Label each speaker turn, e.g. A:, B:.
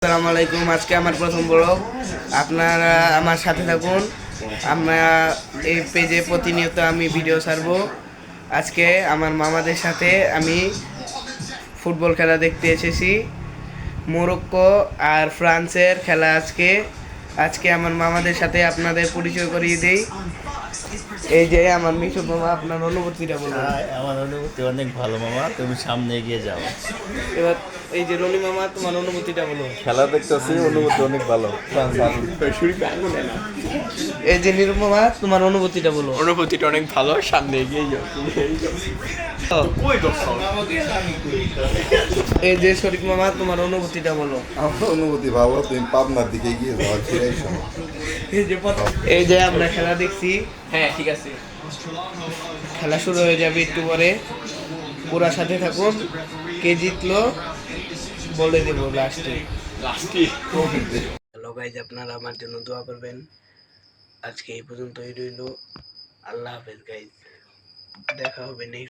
A: আসসালামু আলাইকুম। আজকে আমার প্রথম ব্লগ, আপনারা আমার সাথে থাকুন। আমরা এই পেজে প্রতিনিয়ত আমি ভিডিও ছাড়বো। আজকে আমার মামাদের সাথে আমি ফুটবল খেলা দেখতে এসেছি। মরক্কো আর ফ্রান্সের খেলা আজকে আমার মামাদের সাথে আপনাদের পরিচয় করিয়ে দেই। এই যে আমার মিঠু মামা, আপনার অনুভূতিটা বলুন।
B: আমার অনুভূতি অনেক ভালো মামা, তুমি সামনে এগিয়ে যাও।
A: এবার এই যে রনি মামা, তোমার অনুভূতিটা বলুন।
C: খেলা দেখতেছি, অনুভূতি অনেক ভালো।
A: এই যে নিরু মামা, তোমার অনুভূতিটা বলো।
C: অনুভূতিটা অনেক ভালো, সামনে এগিয়ে যাও।
A: এই যে শরীফ মামা, তোমার অনুভূতিটা বলো।
D: আমার অনুভূতি ভালো, তুমি পাবনার দিকে গিয়ে যাও, ফিরে এসো।
A: এই যে আমরা খেলা দেখছি,
C: হ্যাঁ ঠিক আছে।
A: খেলা শুরু হয়ে যাবে একটু পরে। পুরা সাথে থাকুন। কে জিতলো বলে দেবো লাস্টে। হ্যালো গাইজ, আপনারা আমার জন্য দোয়া করবেন। আজকে এই পর্যন্তই রইল। আল্লাহ হাফেজ গাইজ, দেখা হবে নেক্সট।